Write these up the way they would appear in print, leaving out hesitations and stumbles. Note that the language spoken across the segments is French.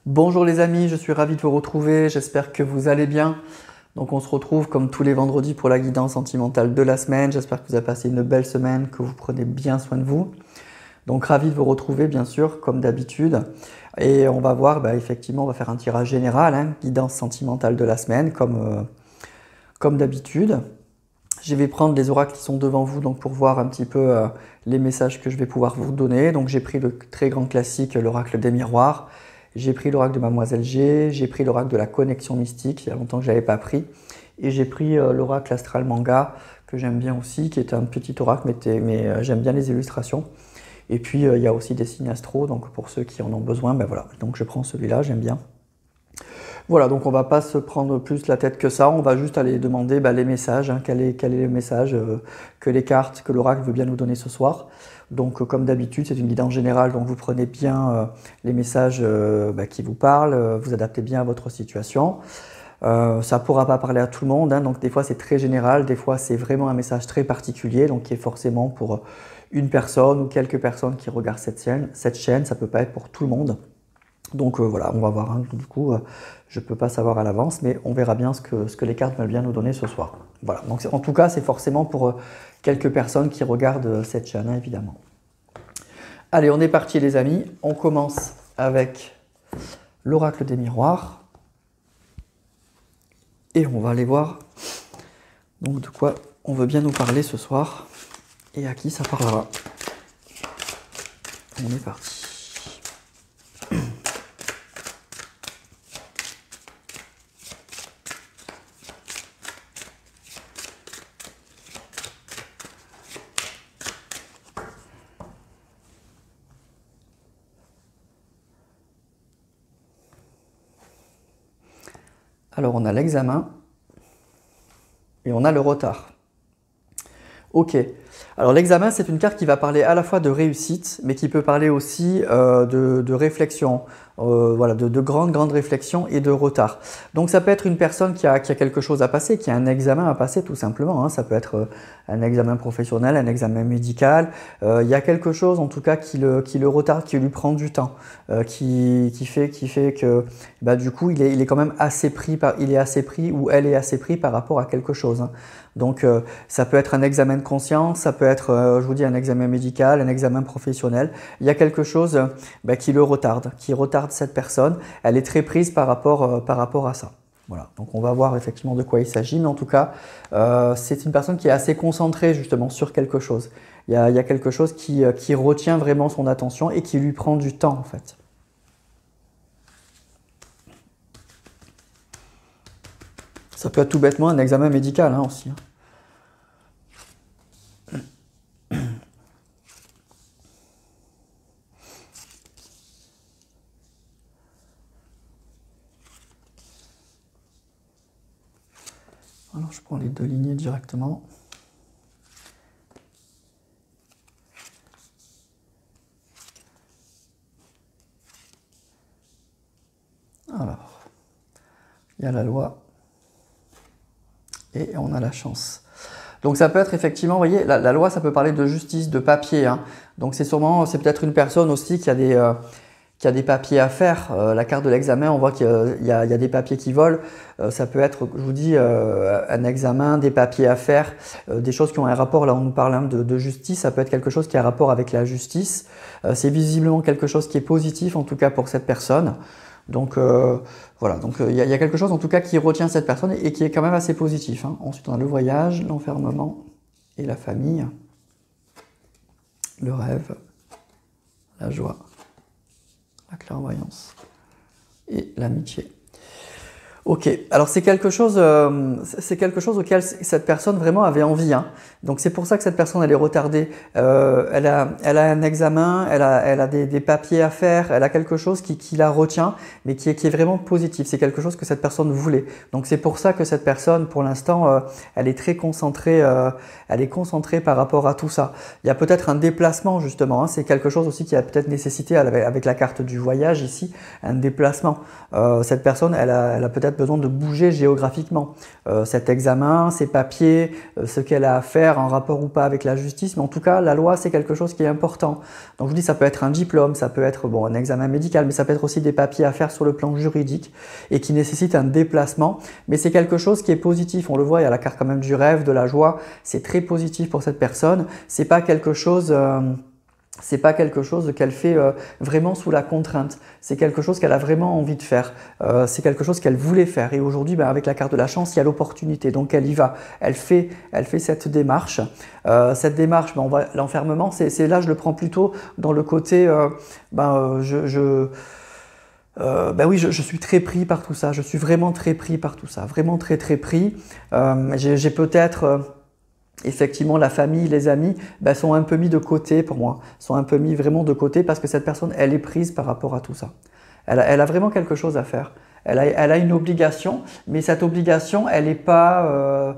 Bonjour les amis, je suis ravi de vous retrouver, j'espère que vous allez bien. Donc on se retrouve comme tous les vendredis pour la guidance sentimentale de la semaine. J'espère que vous avez passé une belle semaine, que vous prenez bien soin de vous. Donc ravi de vous retrouver bien sûr, comme d'habitude. Et on va voir, effectivement, on va faire un tirage général, guidance sentimentale de la semaine, comme d'habitude. Je vais prendre les oracles qui sont devant vous donc pour voir un petit peu les messages que je vais pouvoir vous donner. Donc j'ai pris le très grand classique, l'oracle des miroirs. J'ai pris l'oracle de Mademoiselle G, j'ai pris l'oracle de la connexion mystique, il y a longtemps que je ne l'avais pas pris. Et j'ai pris l'oracle astral manga, que j'aime bien aussi, qui est un petit oracle, mais j'aime bien les illustrations. Et puis il y a aussi des signes astro, donc pour ceux qui en ont besoin, voilà. Donc je prends celui-là, j'aime bien. Voilà, donc on va pas se prendre plus la tête que ça, on va juste aller demander les messages, quel est le message que les cartes, que l'oracle veut bien nous donner ce soir. Donc comme d'habitude, c'est une guidance générale, donc vous prenez bien les messages qui vous parlent, vous adaptez bien à votre situation. Ça ne pourra pas parler à tout le monde, donc des fois c'est très général, des fois c'est vraiment un message très particulier, donc qui est forcément pour une personne ou quelques personnes qui regardent cette chaîne, ça ne peut pas être pour tout le monde. Donc voilà, on va voir, du coup, je ne peux pas savoir à l'avance, mais on verra bien ce que les cartes veulent bien nous donner ce soir. Voilà, donc en tout cas, c'est forcément pour quelques personnes qui regardent cette chaîne, évidemment. Allez, on est parti les amis, on commence avec l'oracle des miroirs. Et on va aller voir donc de quoi on veut bien nous parler ce soir et à qui ça parlera. On est parti. Alors on a l'examen et on a le retard. Ok, alors l'examen c'est une carte qui va parler à la fois de réussite mais qui peut parler aussi de réflexion, voilà, de grandes réflexions et de retard. Donc ça peut être une personne qui a quelque chose à passer, qui a un examen à passer tout simplement, ça peut être un examen professionnel, un examen médical, il y a quelque chose en tout cas qui le retarde, qui lui prend du temps, qui fait que du coup il est quand même assez pris, ou elle est assez pris par rapport à quelque chose. Donc ça peut être un examen de conscience, ça peut être, je vous dis, un examen médical, un examen professionnel. Il y a quelque chose qui le retarde, qui retarde cette personne. Elle est très prise par rapport à ça. Voilà, donc on va voir effectivement de quoi il s'agit, mais en tout cas, c'est une personne qui est assez concentrée justement sur quelque chose. Il y a quelque chose qui retient vraiment son attention et qui lui prend du temps en fait. Ça peut être tout bêtement un examen médical aussi. Alors je prends les deux lignées directement. Alors, il y a la loi et on a la chance. Donc ça peut être effectivement, vous voyez, la loi, ça peut parler de justice, de papier. Donc c'est peut-être une personne aussi qui a des papiers à faire. La carte de l'examen, on voit qu'il y a des papiers qui volent. Ça peut être, je vous dis, un examen, des papiers à faire, des choses qui ont un rapport, là on nous parle de justice, ça peut être quelque chose qui a un rapport avec la justice. C'est visiblement quelque chose qui est positif, en tout cas pour cette personne. Donc voilà, donc il y a quelque chose en tout cas qui retient cette personne et qui est quand même assez positif. Ensuite on a le voyage, l'enfermement et la famille, le rêve, la joie, la clairvoyance et l'amitié. Ok, alors c'est quelque chose auquel cette personne vraiment avait envie. Donc c'est pour ça que cette personne elle est retardée. Elle a un examen, elle a des papiers à faire, elle a quelque chose qui la retient, mais qui est vraiment positif. C'est quelque chose que cette personne voulait. Donc c'est pour ça que cette personne, pour l'instant, elle est très concentrée. Elle est concentrée par rapport à tout ça. Il y a peut-être un déplacement justement. C'est quelque chose aussi qui a peut-être nécessité avec la carte du voyage ici, un déplacement. Cette personne, elle a peut-être peut-être besoin de bouger géographiquement. Cet examen, ces papiers, ce qu'elle a à faire en rapport ou pas avec la justice, mais en tout cas, la loi, c'est quelque chose qui est important. Donc je vous dis, ça peut être un diplôme, ça peut être bon, un examen médical, mais ça peut être aussi des papiers à faire sur le plan juridique et qui nécessitent un déplacement. Mais c'est quelque chose qui est positif. On le voit, il y a la carte quand même du rêve, de la joie. C'est très positif pour cette personne. C'est pas quelque chose... c'est pas quelque chose qu'elle fait vraiment sous la contrainte. C'est quelque chose qu'elle a vraiment envie de faire. C'est quelque chose qu'elle voulait faire. Et aujourd'hui, ben, avec la carte de la chance, il y a l'opportunité. Donc elle y va. Elle fait cette démarche. Cette démarche, ben, l'enfermement, c'est là, je le prends plutôt dans le côté, ben oui, je suis très pris par tout ça. Je suis vraiment très pris par tout ça. Vraiment très très pris. J'ai peut-être effectivement, la famille, les amis ben, sont un peu mis de côté pour moi, sont un peu mis vraiment de côté parce que cette personne, elle est prise par rapport à tout ça. Elle a vraiment quelque chose à faire. Elle a une obligation, mais cette obligation, elle n'est pas...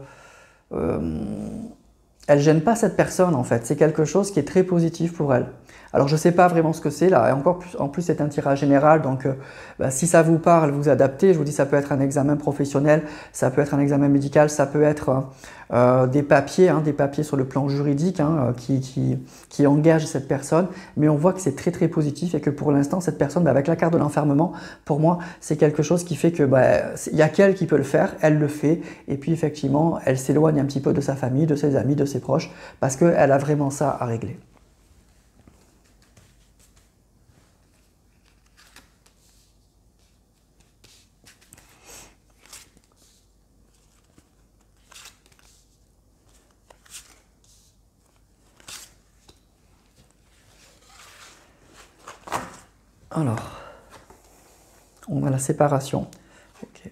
elle gêne pas cette personne en fait. C'est quelque chose qui est très positif pour elle. Alors je ne sais pas vraiment ce que c'est là, et encore plus, en plus c'est un tirage général, donc si ça vous parle, vous adaptez. Je vous dis, ça peut être un examen professionnel, ça peut être un examen médical, ça peut être des papiers sur le plan juridique qui engagent cette personne, mais on voit que c'est très très positif et que pour l'instant cette personne, avec la carte de l'enfermement, pour moi c'est quelque chose qui fait que il y a qu'elle qui peut le faire, elle le fait, et puis effectivement elle s'éloigne un petit peu de sa famille, de ses amis, de ses proches, parce qu'elle a vraiment ça à régler. Alors, on a la séparation, okay.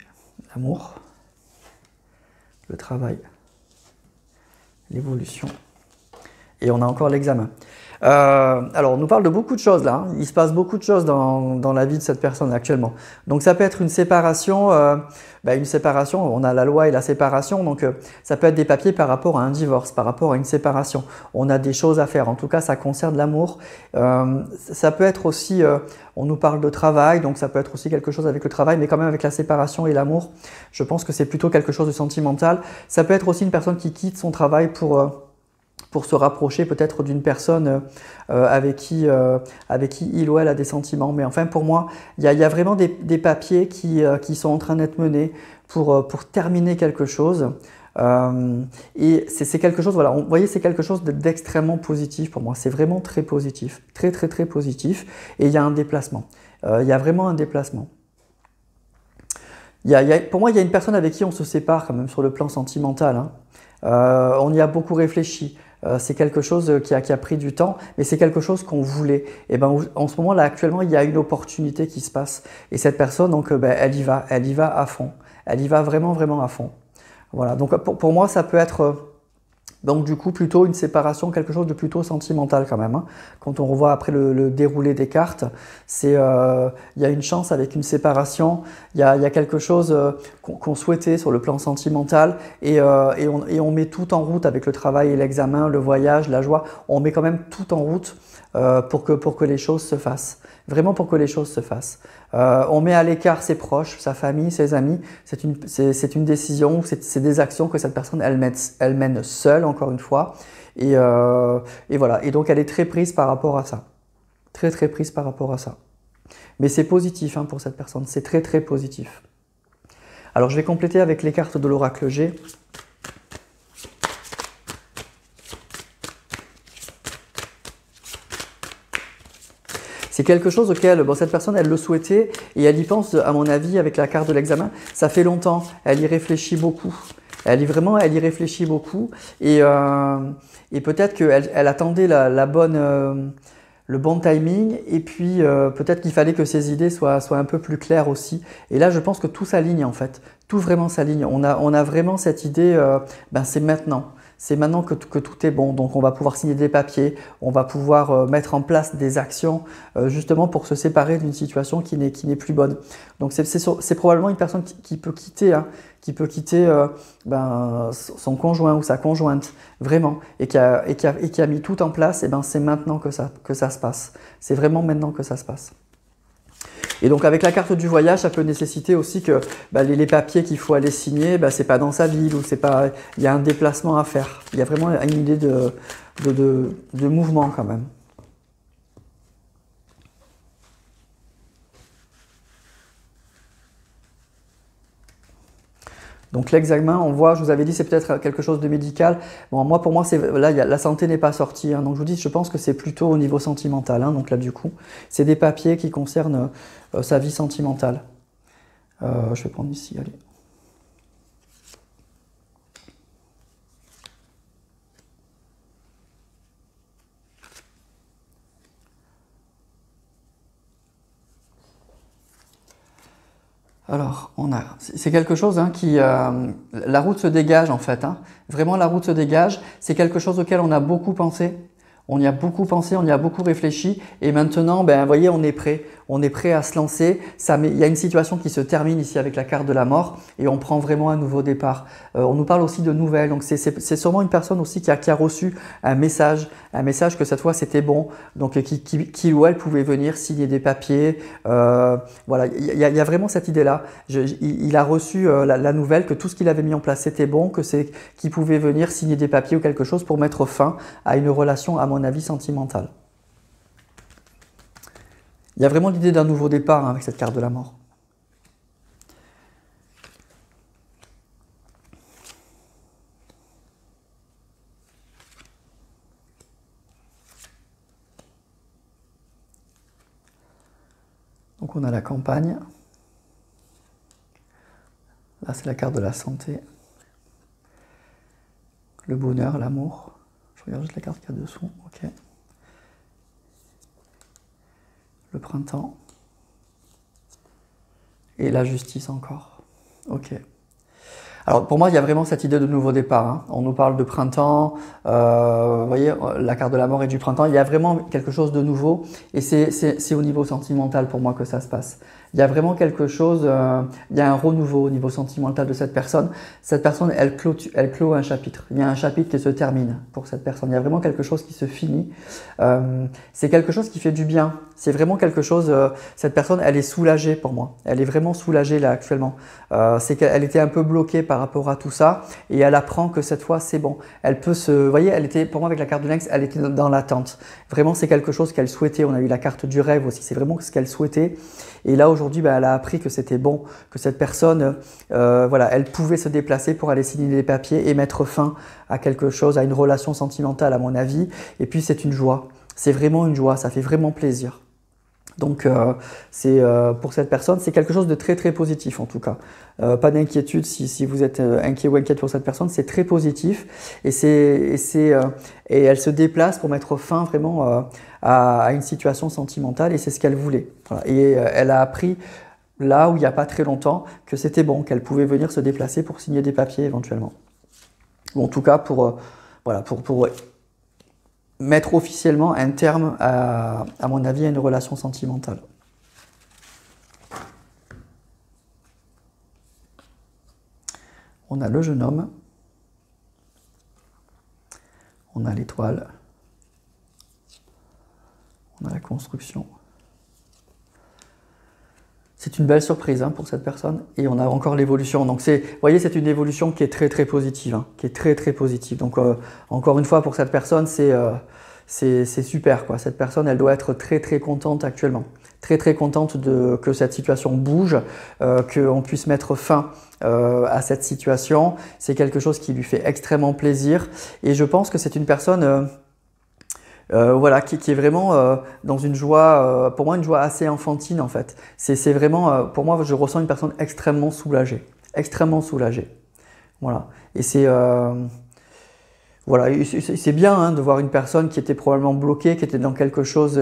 L'amour, le travail, l'évolution, et on a encore l'examen. Alors, on nous parle de beaucoup de choses là, il se passe beaucoup de choses dans la vie de cette personne actuellement. Donc ça peut être une séparation, on a la loi et la séparation, donc ça peut être des papiers par rapport à un divorce, par rapport à une séparation. On a des choses à faire, en tout cas ça concerne l'amour. Ça peut être aussi, on nous parle de travail, donc ça peut être aussi quelque chose avec le travail, mais quand même avec la séparation et l'amour, je pense que c'est plutôt quelque chose de sentimental. Ça peut être aussi une personne qui quitte son travail pour se rapprocher peut-être d'une personne avec qui il ou elle a des sentiments. Mais enfin, pour moi, il y a vraiment des papiers qui sont en train d'être menés pour terminer quelque chose. Et c'est quelque chose, voilà, vous voyez, c'est quelque chose d'extrêmement positif pour moi. C'est vraiment très positif, très très très positif. Et il y a un déplacement. Il y a vraiment un déplacement. Pour moi, il y a une personne avec qui on se sépare quand même sur le plan sentimental, hein. On y a beaucoup réfléchi. C'est quelque chose qui a pris du temps, mais c'est quelque chose qu'on voulait. Et ben, en ce moment là, actuellement, il y a une opportunité qui se passe. Et cette personne, donc, elle y va à fond. Elle y va vraiment, vraiment à fond. Voilà. Donc, pour moi, ça peut être donc du coup plutôt une séparation, quelque chose de plutôt sentimental quand même, hein. Quand on revoit après le déroulé des cartes, il y a une chance avec une séparation, il y a quelque chose qu'on souhaitait sur le plan sentimental et on met tout en route avec le travail et l'examen, le voyage, la joie, on met quand même tout en route pour que les choses se fassent. Vraiment pour que les choses se fassent. On met à l'écart ses proches, sa famille, ses amis. C'est une décision, c'est des actions que cette personne elle mène seule, encore une fois. Et voilà. Et donc elle est très prise par rapport à ça. Très très prise par rapport à ça. Mais c'est positif hein, pour cette personne. C'est très très positif. Alors je vais compléter avec les cartes de l'oracle G. C'est quelque chose auquel cette personne, elle le souhaitait et elle y pense, à mon avis, avec la carte de l'examen. Ça fait longtemps, elle y réfléchit beaucoup. Elle y réfléchit beaucoup et peut-être qu'elle attendait le bon timing et puis peut-être qu'il fallait que ses idées soient un peu plus claires aussi. Et là, je pense que tout s'aligne en fait. Tout vraiment s'aligne. On a vraiment cette idée, c'est maintenant. C'est maintenant que tout est bon, donc on va pouvoir signer des papiers, on va pouvoir mettre en place des actions justement pour se séparer d'une situation qui n'est plus bonne. Donc c'est probablement une personne qui peut quitter, son conjoint ou sa conjointe, vraiment, et qui a mis tout en place, et c'est maintenant que ça se passe. C'est vraiment maintenant que ça se passe. Et donc avec la carte du voyage, ça peut nécessiter aussi que les papiers qu'il faut aller signer, c'est pas dans sa ville ou c'est pas, il y a un déplacement à faire. Il y a vraiment une idée de mouvement quand même. Donc l'examen, on voit, je vous avais dit, c'est peut-être quelque chose de médical. Bon, moi, pour moi, là, la santé n'est pas sortie. Hein. Donc je vous dis, je pense que c'est plutôt au niveau sentimental. Hein. Donc là, du coup, c'est des papiers qui concernent sa vie sentimentale. Je vais prendre ici, allez. Alors, c'est quelque chose qui, la route se dégage en fait, hein. Vraiment la route se dégage, c'est quelque chose auquel on a beaucoup pensé, on y a beaucoup pensé, on y a beaucoup réfléchi et maintenant, vous voyez, on est prêt à se lancer. Il y a une situation qui se termine ici avec la carte de la mort et on prend vraiment un nouveau départ. On nous parle aussi de nouvelles, donc c'est sûrement une personne aussi qui a reçu un message que cette fois c'était bon, donc qui ou elle pouvait venir signer des papiers. Voilà, il y a vraiment cette idée-là. Il a reçu la nouvelle que tout ce qu'il avait mis en place c'était bon, qu'il pouvait venir signer des papiers ou quelque chose pour mettre fin à une relation, à mon avis, sentimentale. Il y a vraiment l'idée d'un nouveau départ avec cette carte de la mort. Donc on a la campagne. Là c'est la carte de la santé. Le bonheur, l'amour. Je regarde juste la carte qu'il y a dessous. Ok. Le printemps. Et la justice encore. Ok. Alors pour moi, il y a vraiment cette idée de nouveau départ. Hein. On nous parle de printemps, vous voyez, la carte de la mort et du printemps. Il y a vraiment quelque chose de nouveau et c'est au niveau sentimental pour moi que ça se passe. Il y a vraiment quelque chose, il y a un renouveau au niveau sentimental de cette personne. Cette personne, elle clôt un chapitre. Il y a un chapitre qui se termine pour cette personne. Il y a vraiment quelque chose qui se finit. C'est quelque chose qui fait du bien. C'est vraiment quelque chose, cette personne, elle est soulagée pour moi. Elle est vraiment soulagée là actuellement. C'est qu'elle était un peu bloquée par rapport à tout ça et elle apprend que cette fois c'est bon. Elle peut vous voyez, elle était, pour moi avec la carte de lynx, elle était dans l'attente. Vraiment c'est quelque chose qu'elle souhaitait. On a eu la carte du rêve aussi, c'est vraiment ce qu'elle souhaitait. Et là aujourd'hui, elle a appris que c'était bon, que cette personne, voilà, elle pouvait se déplacer pour aller signer les papiers et mettre fin à quelque chose, à une relation sentimentale à mon avis. Et puis c'est une joie, c'est vraiment une joie, ça fait vraiment plaisir. Donc pour cette personne, c'est quelque chose de très très positif en tout cas. Pas d'inquiétude si vous êtes inquiet ou inquiète pour cette personne, c'est très positif et elle se déplace pour mettre fin vraiment à une situation sentimentale et c'est ce qu'elle voulait. Voilà. Et elle a appris là où il n'y a pas très longtemps que c'était bon, qu'elle pouvait venir se déplacer pour signer des papiers éventuellement. Ou en tout cas pour mettre officiellement un terme à mon avis, à une relation sentimentale. On a le jeune homme, on a l'étoile, on a la construction. C'est une belle surprise pour cette personne et on a encore l'évolution. Donc vous voyez, c'est une évolution qui est très très positive, qui est très très positive. Donc encore une fois pour cette personne, c'est super quoi. Cette personne, elle doit être très très contente actuellement, très très contente que cette situation bouge, qu'on puisse mettre fin à cette situation. C'est quelque chose qui lui fait extrêmement plaisir et je pense que c'est une personne voilà, qui est vraiment dans une joie, pour moi une joie assez enfantine en fait. C'est vraiment, pour moi je ressens une personne extrêmement soulagée, voilà. Et voilà, c'est bien de voir une personne qui était probablement bloquée, qui était dans quelque chose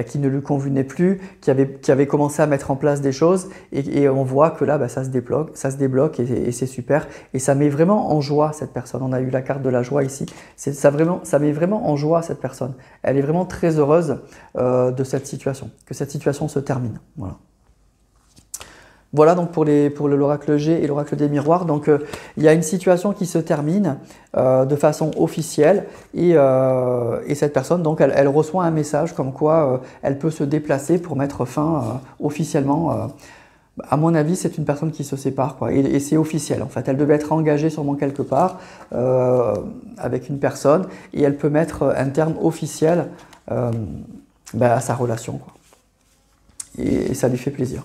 qui ne lui convenait plus, qui avait commencé à mettre en place des choses et on voit que là ça se débloque et c'est super et ça met vraiment en joie cette personne. On a eu la carte de la joie ici, ça met vraiment en joie cette personne. Elle est vraiment très heureuse de cette situation, que cette situation se termine. Voilà. Voilà donc pour l'oracle G et l'oracle des miroirs. Donc il y a une situation qui se termine de façon officielle et cette personne donc elle reçoit un message comme quoi elle peut se déplacer pour mettre fin officiellement. À mon avis, c'est une personne qui se sépare quoi, et c'est officiel en fait. Elle devait être engagée sûrement quelque part avec une personne et elle peut mettre un terme officiel à sa relation quoi. Et ça lui fait plaisir.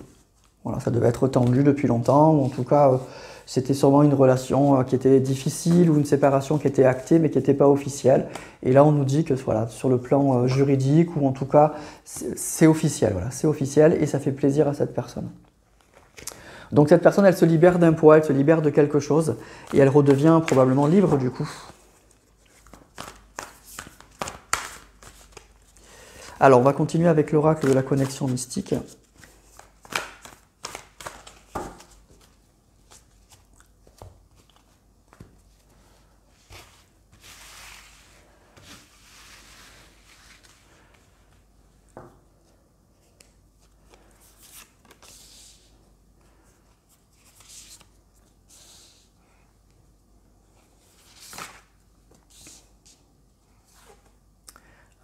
Voilà, ça devait être tendu depuis longtemps, ou en tout cas, c'était sûrement une relation qui était difficile ou une séparation qui était actée mais qui n'était pas officielle. Et là, on nous dit que voilà, sur le plan juridique, ou en tout cas, c'est officiel. Voilà, c'est officiel et ça fait plaisir à cette personne. Donc cette personne, elle se libère d'un poids, elle se libère de quelque chose et elle redevient probablement libre du coup. Alors, on va continuer avec l'oracle de la connexion mystique.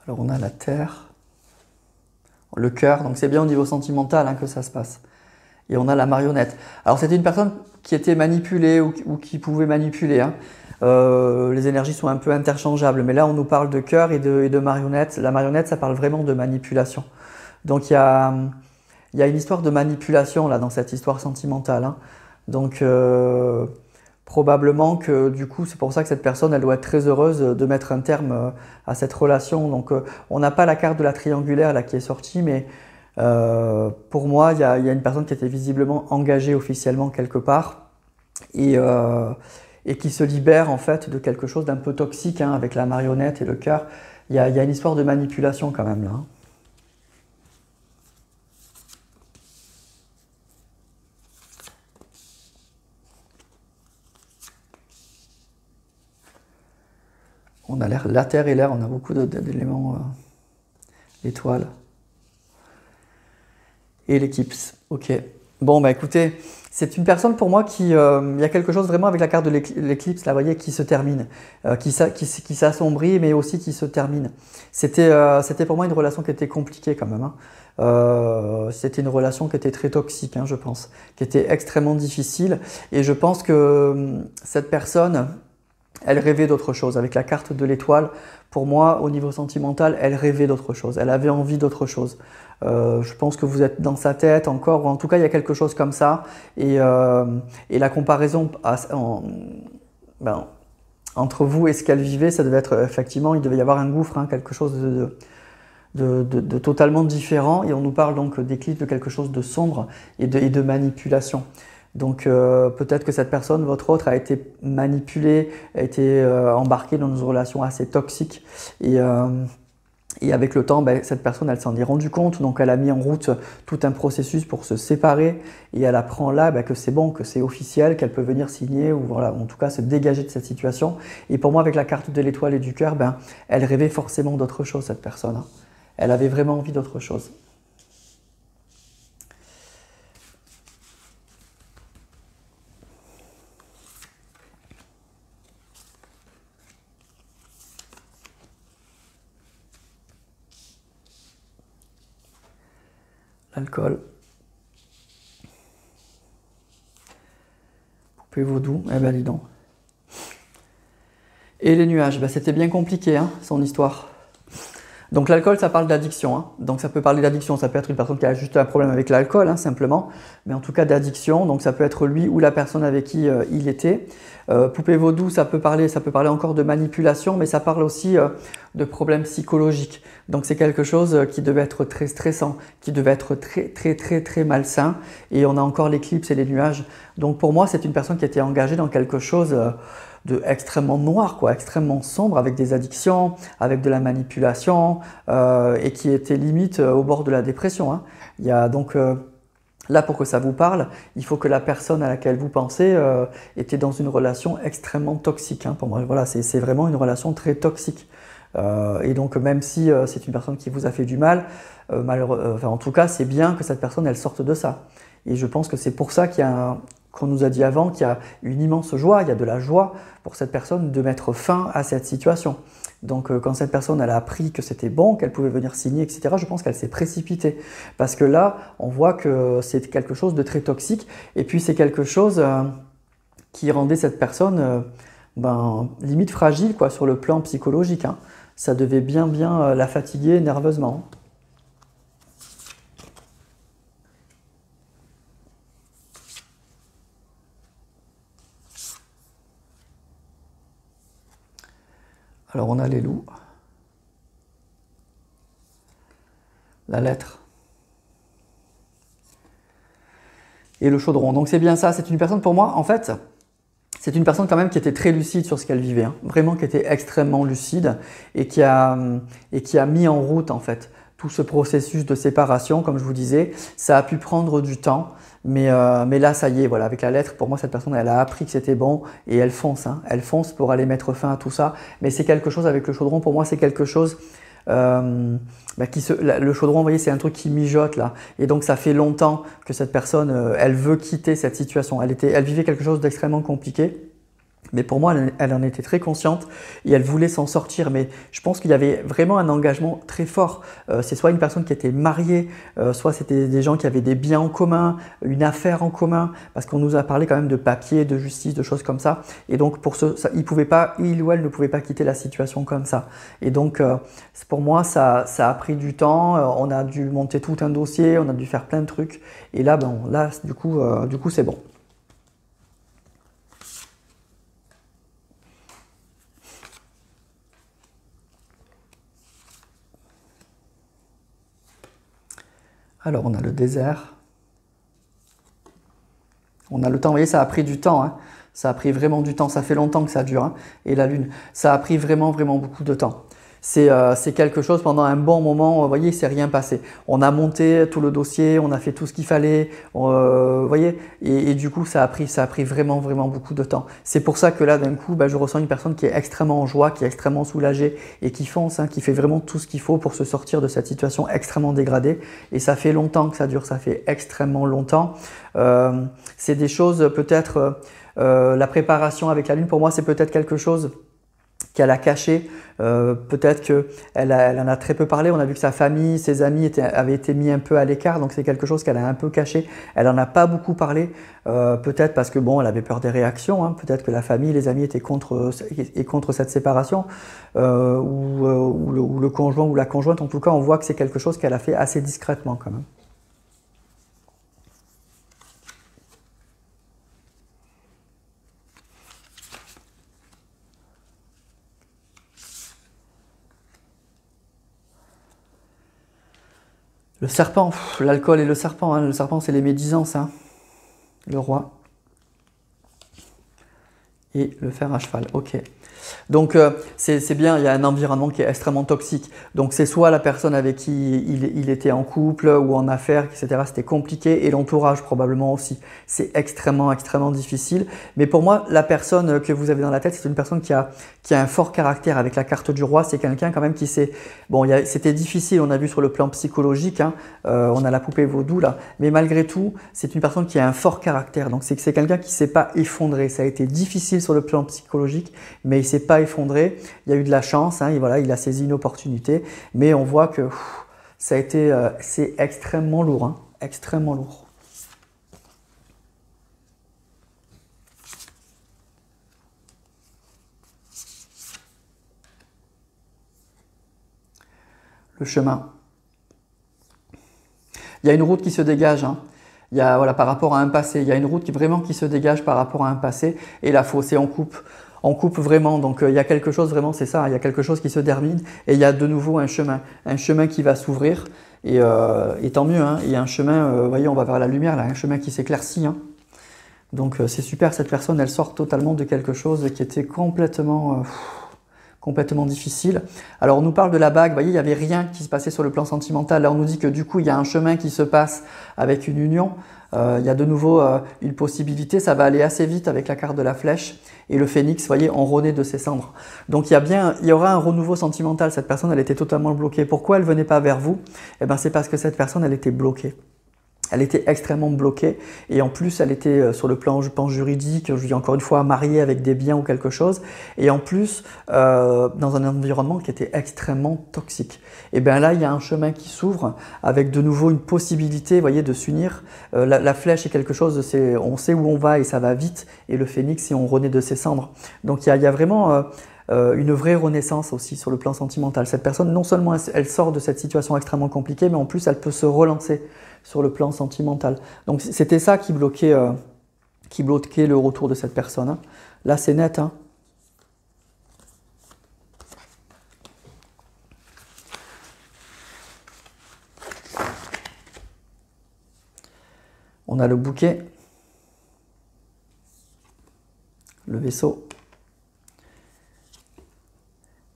Alors, on a la terre, le cœur, donc c'est bien au niveau sentimental hein, que ça se passe. Et on a la marionnette. Alors, c'était une personne qui était manipulée ou qui pouvait manipuler. Hein. Les énergies sont un peu interchangeables, mais là, on nous parle de cœur et de marionnette. La marionnette, ça parle vraiment de manipulation. Donc, il y a une histoire de manipulation là, dans cette histoire sentimentale. Hein. Donc, probablement que du coup, c'est pour ça que cette personne, elle doit être très heureuse de mettre un terme à cette relation. Donc, on n'a pas la carte de la triangulaire là qui est sortie, mais pour moi, il y a une personne qui était visiblement engagée officiellement quelque part et qui se libère en fait de quelque chose d'un peu toxique hein, avec la marionnette et le cœur. Il y a une histoire de manipulation quand même là. Hein. On a la terre et l'air, on a beaucoup d'éléments, l'étoile et l'éclipse. Ok. Bon, bah écoutez, c'est une personne pour moi qui, il y a quelque chose vraiment avec la carte de l'éclipse, là, vous voyez, qui se termine, qui s'assombrit, mais aussi qui se termine. C'était pour moi une relation qui était compliquée quand même. Hein. C'était une relation qui était très toxique, hein, je pense, qui était extrêmement difficile. Et je pense que cette personne, elle rêvait d'autre chose. Avec la carte de l'étoile, pour moi, au niveau sentimental, elle rêvait d'autre chose. Elle avait envie d'autre chose. Je pense que vous êtes dans sa tête encore, ou en tout cas, il y a quelque chose comme ça. Et la comparaison entre vous et ce qu'elle vivait, ça devait être, effectivement, il devait y avoir un gouffre, hein, quelque chose de totalement différent. Et on nous parle donc d'éclipse, de quelque chose de sombre et de manipulation. Donc peut-être que cette personne, votre autre, a été manipulée, a été embarquée dans une relation assez toxique et avec le temps, cette personne, elle s'en est rendue compte, donc elle a mis en route tout un processus pour se séparer et elle apprend là que c'est bon, que c'est officiel, qu'elle peut venir signer ou voilà, en tout cas se dégager de cette situation. Et pour moi, avec la carte de l'étoile et du cœur, elle rêvait forcément d'autre chose, cette personne. Hein. Elle avait vraiment envie d'autre chose. L'alcool. Poupée vaudou, eh ben dis donc. Et les nuages, c'était bien compliqué, hein, son histoire. Donc l'alcool, ça parle d'addiction. Hein. Donc ça peut parler d'addiction, ça peut être une personne qui a juste un problème avec l'alcool, hein, simplement. Mais en tout cas d'addiction, donc ça peut être lui ou la personne avec qui il était. Poupée vaudou, ça peut parler encore de manipulation, mais ça parle aussi de problèmes psychologiques. Donc c'est quelque chose qui devait être très stressant, qui devait être très très très très malsain. Et on a encore l'éclipse et les nuages. Donc pour moi, c'est une personne qui était engagée dans quelque chose de extrêmement noir, quoi, extrêmement sombre, avec des addictions, avec de la manipulation, et qui était limite au bord de la dépression. Hein. Il y a donc là, pour que ça vous parle, il faut que la personne à laquelle vous pensez était dans une relation extrêmement toxique. Hein, pour moi, voilà, c'est vraiment une relation très toxique. Et donc même si c'est une personne qui vous a fait du mal, enfin, en tout cas c'est bien que cette personne elle sorte de ça. Et je pense que c'est pour ça qu'on nous a dit avant qu'il y a une immense joie, il y a de la joie pour cette personne de mettre fin à cette situation. Donc quand cette personne elle a appris que c'était bon, qu'elle pouvait venir signer, etc., je pense qu'elle s'est précipitée. Parce que là, on voit que c'est quelque chose de très toxique. Et puis c'est quelque chose qui rendait cette personne limite fragile quoi, sur le plan psychologique. Hein. Ça devait bien la fatiguer nerveusement. Alors on a les loups, la lettre et le chaudron. Donc c'est bien ça, c'est une personne pour moi, en fait, c'est une personne quand même qui était très lucide sur ce qu'elle vivait, hein. Vraiment qui était extrêmement lucide et qui a mis en route en fait tout ce processus de séparation, comme je vous disais. Ça a pu prendre du temps, mais là ça y est, voilà, avec la lettre, pour moi cette personne elle a appris que c'était bon et elle fonce, hein. Elle fonce pour aller mettre fin à tout ça. Mais c'est quelque chose avec le chaudron, pour moi c'est quelque chose le chaudron, vous voyez, c'est un truc qui mijote là. Et donc ça fait longtemps que cette personne, elle veut quitter cette situation. Elle vivait quelque chose d'extrêmement compliqué. Mais pour moi, elle en était très consciente et elle voulait s'en sortir. Mais je pense qu'il y avait vraiment un engagement très fort. C'est soit une personne qui était mariée, soit c'était des gens qui avaient des biens en commun, une affaire en commun, parce qu'on nous a parlé quand même de papier, de justice, de choses comme ça. Et donc il ou elle ne pouvait pas quitter la situation comme ça. Et donc pour moi, ça a pris du temps. On a dû monter tout un dossier, on a dû faire plein de trucs. Et là, du coup c'est bon. Alors, on a le désert. On a le temps. Vous voyez, ça a pris du temps. Hein. Ça a pris vraiment du temps. Ça fait longtemps que ça dure. Hein. Et la lune, ça a pris vraiment beaucoup de temps. C'est quelque chose pendant un bon moment. Vous voyez, il ne s'est rien passé. On a monté tout le dossier, on a fait tout ce qu'il fallait. Vous voyez, et du coup, ça a pris vraiment beaucoup de temps. C'est pour ça que là, d'un coup, je ressens une personne qui est extrêmement en joie, qui est extrêmement soulagée et qui fonce, hein, qui fait vraiment tout ce qu'il faut pour se sortir de cette situation extrêmement dégradée. Et ça fait longtemps que ça dure. Ça fait extrêmement longtemps. C'est des choses peut-être. La préparation avec la lune, pour moi, c'est peut-être quelque chose qu'elle a caché, peut-être qu'elle en a très peu parlé. On a vu que sa famille, ses amis avaient été mis un peu à l'écart, donc c'est quelque chose qu'elle a un peu caché. Elle n'en a pas beaucoup parlé, peut-être parce que elle avait peur des réactions, hein. Peut-être que la famille, les amis étaient contre cette séparation, ou le conjoint ou la conjointe. En tout cas, on voit que c'est quelque chose qu'elle a fait assez discrètement quand même. Le serpent, l'alcool et le serpent. Hein. Le serpent, c'est les médisances. Hein. Le roi. Et le fer à cheval. Ok. Donc c'est bien, il y a un environnement qui est extrêmement toxique. Donc c'est soit la personne avec qui il était en couple ou en affaires, etc. C'était compliqué, et l'entourage probablement aussi. C'est extrêmement difficile. Mais pour moi, la personne que vous avez dans la tête, c'est une personne qui a un fort caractère. Avec la carte du roi, c'est quelqu'un quand même qui s'est... Bon, c'était difficile, on a vu sur le plan psychologique, hein, on a la poupée vaudou là. Mais malgré tout, c'est une personne qui a un fort caractère. Donc c'est quelqu'un qui ne s'est pas effondré. Ça a été difficile sur le plan psychologique, mais il ne s'est pas effondré. Il y a eu de la chance, hein, et voilà, il a saisi une opportunité. Mais on voit que c'est extrêmement lourd, hein, extrêmement lourd. Le chemin. Il y a une route qui se dégage, hein. Il y a, voilà, par rapport à un passé, il y a une route qui se dégage par rapport à un passé, et la fossé, on coupe vraiment. Donc il y a quelque chose vraiment, c'est ça, il y a quelque chose qui se termine, et il y a de nouveau un chemin qui va s'ouvrir, et tant mieux, hein. Il y a un chemin, vous voyez, on va vers la lumière là, un chemin qui s'éclaircit, hein. Donc c'est super, cette personne, elle sort totalement de quelque chose qui était complètement complètement difficile. Alors on nous parle de la bague, vous voyez, il n'y avait rien qui se passait sur le plan sentimental. Là on nous dit que du coup il y a un chemin qui se passe avec une union. Il y a de nouveau une possibilité, ça va aller assez vite avec la carte de la flèche et le phénix, vous voyez, enrôné de ses cendres. Donc il y aura un renouveau sentimental. Cette personne, elle était totalement bloquée. Pourquoi elle ne venait pas vers vous? Eh bien c'est parce que cette personne, elle était bloquée. Elle était extrêmement bloquée et en plus elle était sur le plan, je pense, juridique, je dis encore une fois, mariée avec des biens ou quelque chose, et en plus dans un environnement qui était extrêmement toxique. Et bien là il y a un chemin qui s'ouvre avec de nouveau une possibilité, vous voyez, de s'unir. La flèche est quelque chose, on sait où on va et ça va vite, et le phénix c'est on renaît de ses cendres. Donc il y a vraiment une vraie renaissance aussi sur le plan sentimental. Cette personne, non seulement elle sort de cette situation extrêmement compliquée, mais en plus elle peut se relancer sur le plan sentimental. Donc c'était ça qui bloquait le retour de cette personne. Hein. Là c'est net. Hein. On a le bouquet, le vaisseau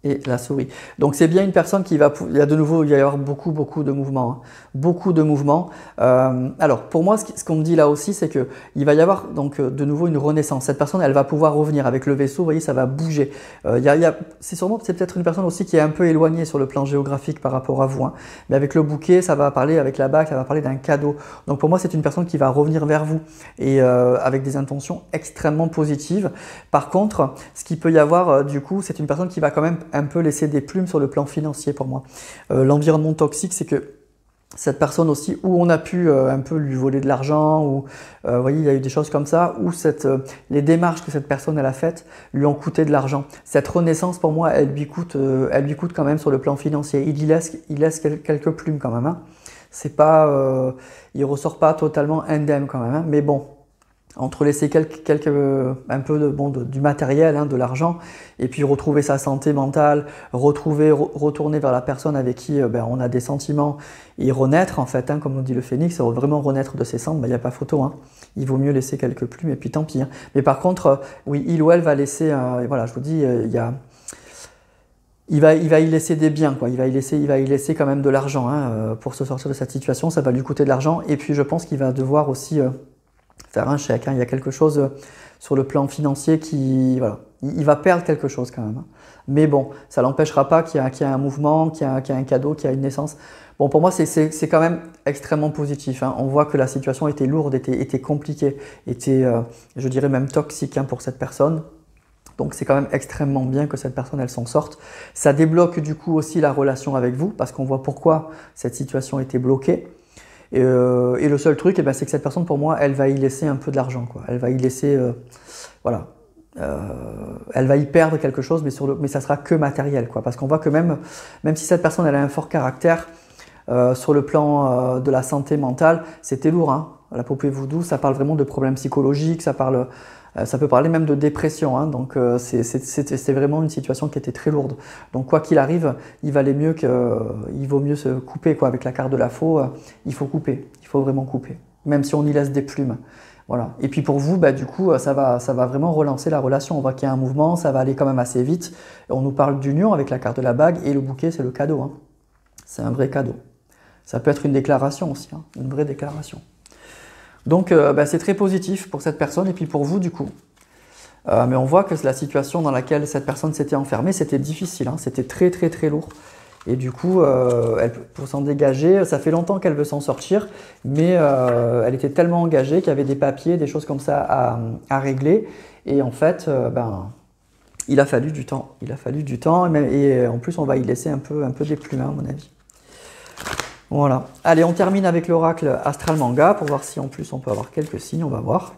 et la souris. Donc c'est bien une personne qui va, il y a de nouveau, il va y avoir beaucoup de mouvements, hein. Beaucoup de mouvements. Alors pour moi, ce qu'on me dit là aussi, c'est que il va y avoir donc de nouveau une renaissance. Cette personne, elle va pouvoir revenir avec le vaisseau. Vous voyez, ça va bouger. C'est peut-être une personne aussi qui est un peu éloignée sur le plan géographique par rapport à vous. Hein. Mais avec le bouquet, ça va parler, avec la bague, ça va parler d'un cadeau. Donc pour moi, c'est une personne qui va revenir vers vous et avec des intentions extrêmement positives. Par contre, ce qu'il peut y avoir du coup, c'est une personne qui va quand même un peu laisser des plumes sur le plan financier pour moi. L'environnement toxique, c'est que cette personne aussi, où on a pu un peu lui voler de l'argent, ou vous voyez, il y a eu des choses comme ça, où les démarches que cette personne elle a faites lui ont coûté de l'argent. Cette renaissance, pour moi, elle lui coûte quand même sur le plan financier. Il laisse quelques plumes quand même. Hein. C'est pas, il ressort pas totalement indemne quand même. Hein. Mais bon, entre laisser un peu du matériel, hein, de l'argent, et puis retrouver sa santé mentale, retourner vers la personne avec qui on a des sentiments, et renaître en fait, hein, comme nous dit le phénix, vraiment renaître de ses cendres, il n'y a pas photo. Hein. Il vaut mieux laisser quelques plumes et puis tant pis. Hein. Mais par contre, oui, il ou elle va laisser, voilà, je vous dis, il va y laisser des biens, quoi. Il va y laisser quand même de l'argent, hein, pour se sortir de cette situation, ça va lui coûter de l'argent, et puis je pense qu'il va devoir aussi faire un chèque. Hein. Il y a quelque chose sur le plan financier qui, voilà, il va perdre quelque chose quand même. Hein. Mais bon, ça ne l'empêchera pas qu'il y a un mouvement, qu'il y a un cadeau, qu'il y a une naissance. Bon, pour moi, c'est quand même extrêmement positif. Hein. On voit que la situation était lourde, était compliquée, je dirais même toxique, hein, pour cette personne. Donc c'est quand même extrêmement bien que cette personne elle s'en sorte. Ça débloque du coup aussi la relation avec vous parce qu'on voit pourquoi cette situation était bloquée. Et le seul truc, c'est que cette personne, pour moi, elle va y laisser un peu de l'argent, quoi. Elle va y laisser, voilà, elle va y perdre quelque chose, mais ça sera que matériel, quoi. Parce qu'on voit que même si cette personne, elle a un fort caractère, sur le plan de la santé mentale, c'était lourd, hein. La poupée voodoo, ça parle vraiment de problèmes psychologiques, ça peut parler même de dépression, hein. Donc c'est vraiment une situation qui était très lourde. Donc quoi qu'il arrive, il vaut mieux se couper, quoi. Avec la carte de la faux, il faut couper, il faut vraiment couper, même si on y laisse des plumes. Voilà. Et puis pour vous, du coup, ça va vraiment relancer la relation. On voit qu'il y a un mouvement, ça va aller quand même assez vite. On nous parle d'union avec la carte de la bague et le bouquet, c'est le cadeau, hein. C'est un vrai cadeau. Ça peut être une déclaration aussi, hein, une vraie déclaration. Donc c'est très positif pour cette personne et puis pour vous du coup. Mais on voit que la situation dans laquelle cette personne s'était enfermée, c'était difficile, hein, c'était très très très lourd. Et du coup, pour s'en dégager, ça fait longtemps qu'elle veut s'en sortir, mais elle était tellement engagée qu'il y avait des papiers, des choses comme ça à régler. Et en fait, il a fallu du temps. Il a fallu du temps et en plus on va y laisser un peu des plumes, hein, à mon avis. Voilà. Allez, on termine avec l'oracle Astral Manga pour voir si en plus on peut avoir quelques signes, on va voir.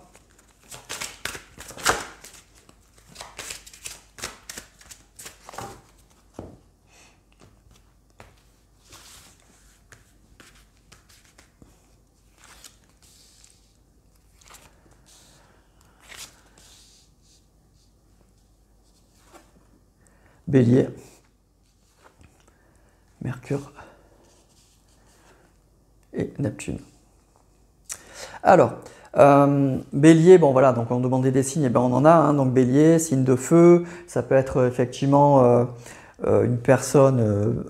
Bélier, Mercure et Neptune. Alors, Bélier, bon voilà, donc on demandait des signes, et ben on en a, hein, donc Bélier, signe de feu, ça peut être effectivement une personne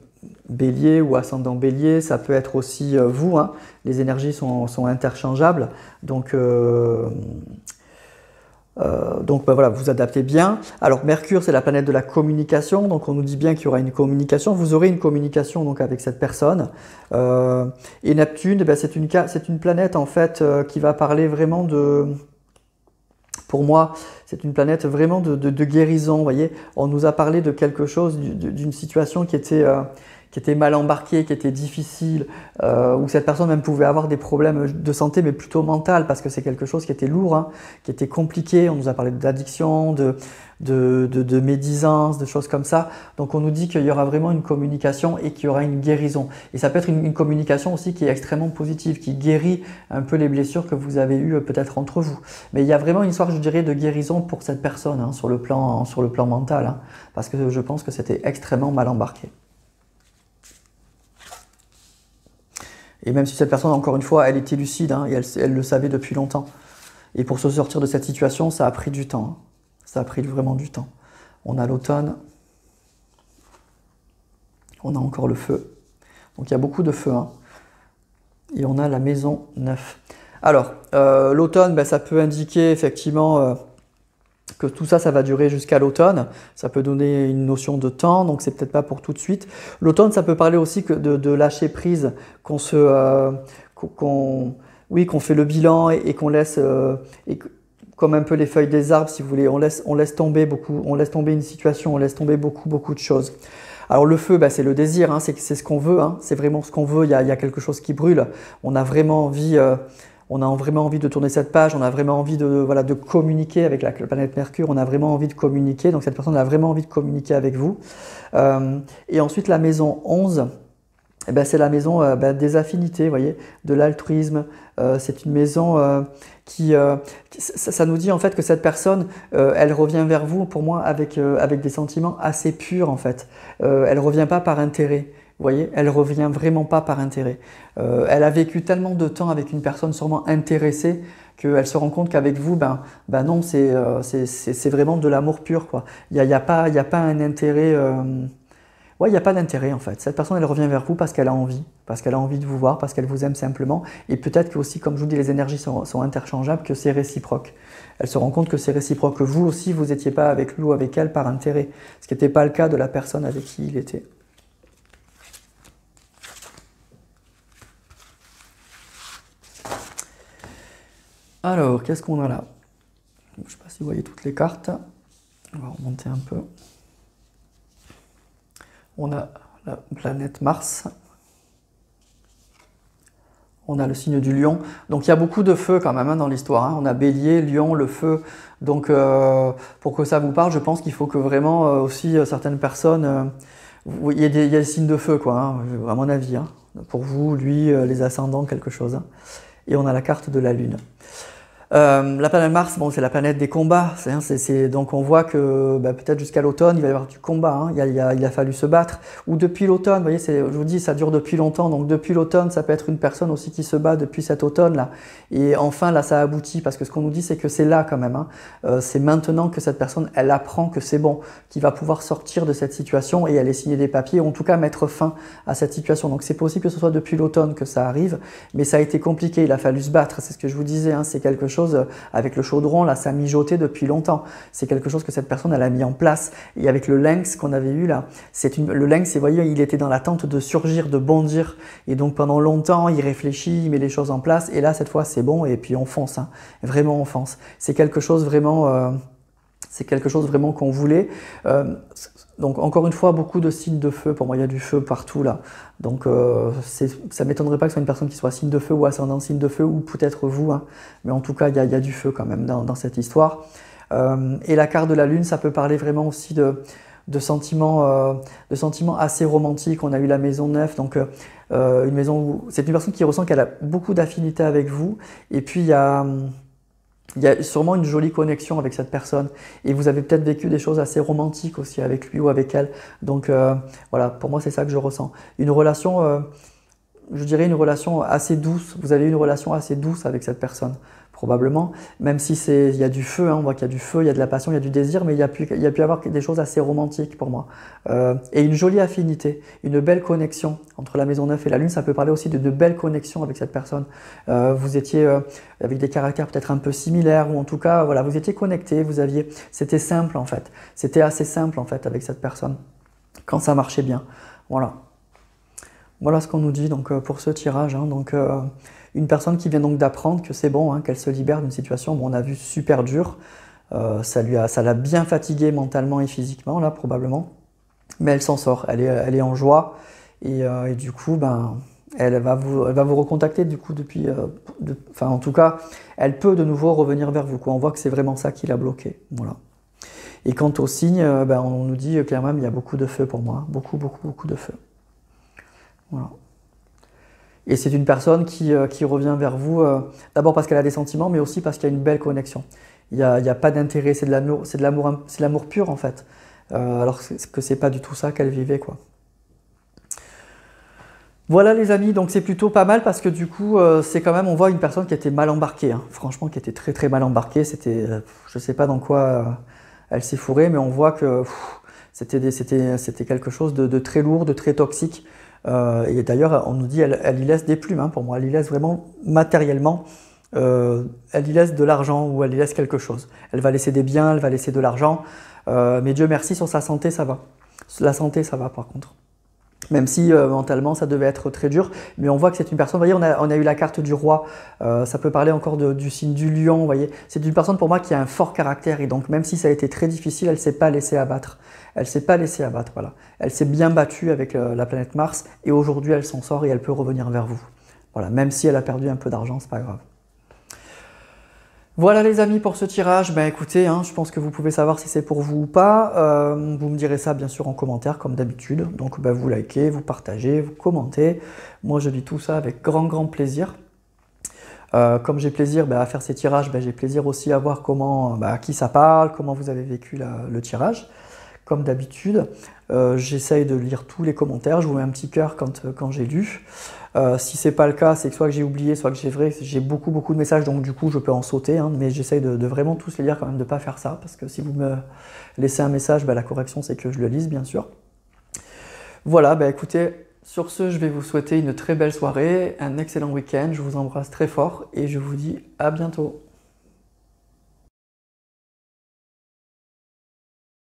Bélier ou ascendant Bélier, ça peut être aussi vous, hein, les énergies sont interchangeables, donc ben voilà, vous adaptez bien. Alors Mercure, c'est la planète de la communication, donc on nous dit bien qu'il y aura une communication. Vous aurez une communication donc avec cette personne. Et Neptune, ben, c'est une planète en fait qui va parler vraiment de... Pour moi, c'est une planète vraiment de guérison. Vous voyez, on nous a parlé de quelque chose, d'une situation qui était mal embarquée, qui était difficile, où cette personne même pouvait avoir des problèmes de santé, mais plutôt mental, parce que c'est quelque chose qui était lourd, hein, qui était compliqué. On nous a parlé d'addiction, de médisance, de choses comme ça. Donc on nous dit qu'il y aura vraiment une communication et qu'il y aura une guérison. Et ça peut être une communication aussi qui est extrêmement positive, qui guérit un peu les blessures que vous avez eues peut-être entre vous. Mais il y a vraiment une histoire, je dirais, de guérison pour cette personne, hein, sur le plan mental, hein, parce que je pense que c'était extrêmement mal embarqué. Et même si cette personne, encore une fois, elle était lucide, hein, et elle le savait depuis longtemps. Et pour se sortir de cette situation, ça a pris du temps. Hein. Ça a pris vraiment du temps. On a l'automne. On a encore le feu. Donc il y a beaucoup de feu. Hein. Et on a la maison 9. Alors, l'automne, ben, ça peut indiquer effectivement que tout ça, ça va durer jusqu'à l'automne. Ça peut donner une notion de temps, donc c'est peut-être pas pour tout de suite. L'automne, ça peut parler aussi que de lâcher prise, qu'on fait le bilan et qu'on laisse, comme un peu les feuilles des arbres, si vous voulez, on laisse tomber beaucoup, on laisse tomber une situation, on laisse tomber beaucoup de choses. Alors le feu, bah, c'est le désir, hein, c'est ce qu'on veut, hein, c'est vraiment ce qu'on veut, il y a quelque chose qui brûle, on a vraiment envie de tourner cette page, on a vraiment envie de communiquer avec la planète Mercure, on a vraiment envie de communiquer, donc cette personne a vraiment envie de communiquer avec vous. Et ensuite la maison 11, eh ben, c'est la maison des affinités, vous voyez, de l'altruisme. C'est une maison ça nous dit en fait que cette personne, elle revient vers vous, pour moi, avec des sentiments assez purs en fait. Elle revient pas par intérêt. Vous voyez, elle revient vraiment pas par intérêt. Elle a vécu tellement de temps avec une personne sûrement intéressée qu'elle se rend compte qu'avec vous, ben non, c'est vraiment de l'amour pur, quoi. Il y a pas un intérêt. Ouais, il n'y a pas d'intérêt en fait. Cette personne, elle revient vers vous parce qu'elle a envie de vous voir, parce qu'elle vous aime simplement. Et peut-être que aussi, comme je vous dis, les énergies sont interchangeables, que c'est réciproque. Elle se rend compte que c'est réciproque, que vous aussi, vous n'étiez pas avec lui ou avec elle par intérêt, ce qui n'était pas le cas de la personne avec qui il était. Alors, qu'est-ce qu'on a là? Je ne sais pas si vous voyez toutes les cartes. On va remonter un peu. On a la planète Mars. On a le signe du lion. Donc il y a beaucoup de feu quand même, hein, dans l'histoire. Hein. On a Bélier, Lion, le feu. Donc pour que ça vous parle, je pense qu'il faut que vraiment aussi certaines personnes... il y a des signes de feu, quoi, hein, à mon avis. Hein. Pour vous, lui, les ascendants, quelque chose. Hein. Et on a la carte de la Lune. La planète Mars, bon, c'est la planète des combats. Donc on voit que peut-être jusqu'à l'automne, il va y avoir du combat. Hein. Il a fallu se battre. Ou depuis l'automne, vous voyez, je vous dis, ça dure depuis longtemps. Donc depuis l'automne, ça peut être une personne aussi qui se bat depuis cet automne-là. Et enfin, là, ça aboutit. Parce que ce qu'on nous dit, c'est que c'est là quand même. Hein. C'est maintenant que cette personne, elle apprend que c'est bon, qu'il va pouvoir sortir de cette situation et aller signer des papiers, ou en tout cas mettre fin à cette situation. Donc c'est possible que ce soit depuis l'automne que ça arrive. Mais ça a été compliqué. Il a fallu se battre. C'est ce que je vous disais. Hein. C'est quelque chose avec le chaudron, là, ça mijotait depuis longtemps. C'est quelque chose que cette personne, elle a mis en place. Et avec le lynx qu'on avait eu là, le lynx, vous voyez, il était dans l'attente de surgir, de bondir. Et donc pendant longtemps, il réfléchit, il met les choses en place. Et là, cette fois, c'est bon. Et puis on fonce. Hein. Vraiment, on fonce. C'est quelque chose vraiment qu'on voulait. Donc encore une fois, beaucoup de signes de feu. Pour moi, il y a du feu partout là. Donc ça ne m'étonnerait pas que ce soit une personne qui soit signe de feu ou ascendant signe de feu, ou peut-être vous. Hein. Mais en tout cas, il y a du feu quand même dans cette histoire. Et la carte de la Lune, ça peut parler vraiment aussi de sentiments assez romantiques. On a eu la maison 9, donc une maison où c'est une personne qui ressent qu'elle a beaucoup d'affinité avec vous. Et puis il y a sûrement une jolie connexion avec cette personne. Et vous avez peut-être vécu des choses assez romantiques aussi avec lui ou avec elle. Donc voilà, pour moi, c'est ça que je ressens. Une relation je dirais, une relation assez douce. Vous avez une relation assez douce avec cette personne, probablement. Même si il y a du feu, hein, on voit qu'il y a du feu, il y a de la passion, il y a du désir, mais il y a pu y avoir des choses assez romantiques pour moi. Et une jolie affinité, une belle connexion entre la maison 9 et la lune. Ça peut parler aussi de belles connexions avec cette personne. Vous étiez avec des caractères peut-être un peu similaires, ou en tout cas, voilà, vous étiez connectés, c'était simple en fait. C'était assez simple en fait avec cette personne, quand ça marchait bien. Voilà. Voilà ce qu'on nous dit donc, pour ce tirage. Hein. Donc, une personne qui vient donc d'apprendre que c'est bon, hein, qu'elle se libère d'une situation, bon, on a vu super dure, ça l'a bien fatiguée mentalement et physiquement, là, probablement, mais elle s'en sort, elle est en joie, et du coup, ben, elle va vous recontacter, du coup, enfin, en tout cas, elle peut de nouveau revenir vers vous, quoi. On voit que c'est vraiment ça qui l'a bloqué, voilà. Et quant au signe, ben, on nous dit clairement, il y a beaucoup de feu pour moi, beaucoup, beaucoup, beaucoup de feu. Voilà. Et c'est une personne qui revient vers vous, d'abord parce qu'elle a des sentiments, mais aussi parce qu'il y a une belle connexion. Il n'y a pas d'intérêt, c'est de l'amour pur en fait. Alors que c'est pas du tout ça qu'elle vivait, quoi. Voilà les amis, donc c'est plutôt pas mal parce que du coup, c'est quand même, on voit une personne qui était mal embarquée, hein. Franchement, qui était très très mal embarquée. C'était, je sais pas dans quoi elle s'est fourrée, mais on voit que c'était quelque chose de très lourd, de très toxique. Et d'ailleurs, on nous dit, elle y laisse des plumes, hein, pour moi. Elle y laisse vraiment matériellement, elle y laisse de l'argent ou elle y laisse quelque chose. Elle va laisser des biens, elle va laisser de l'argent. Mais Dieu merci, sur sa santé, ça va. La santé, ça va par contre. Même si mentalement, ça devait être très dur. Mais on voit que c'est une personne, vous voyez, on a eu la carte du roi. Ça peut parler encore du signe du lion, vous voyez. C'est une personne pour moi qui a un fort caractère. Et donc, même si ça a été très difficile, elle ne s'est pas laissée abattre. Elle ne s'est pas laissée abattre, voilà. Elle s'est bien battue avec la planète Mars. Et aujourd'hui, elle s'en sort et elle peut revenir vers vous. Voilà, même si elle a perdu un peu d'argent, c'est pas grave. Voilà les amis pour ce tirage, ben écoutez, hein, je pense que vous pouvez savoir si c'est pour vous ou pas. Vous me direz ça bien sûr en commentaire comme d'habitude. Donc ben, vous likez, vous partagez, vous commentez. Moi je lis tout ça avec grand plaisir. Comme j'ai plaisir à faire ces tirages, j'ai plaisir aussi à voir à qui ça parle, comment vous avez vécu le tirage. Comme d'habitude, j'essaye de lire tous les commentaires, je vous mets un petit cœur quand j'ai lu. Si c'est pas le cas, c'est que soit que j'ai oublié, soit que j'ai beaucoup de messages, donc du coup je peux en sauter, hein, mais j'essaye de vraiment tous les lire quand même, de ne pas faire ça, parce que si vous me laissez un message, la correction c'est que je le lise bien sûr. Voilà, écoutez, sur ce je vais vous souhaiter une très belle soirée, un excellent week-end, je vous embrasse très fort et je vous dis à bientôt.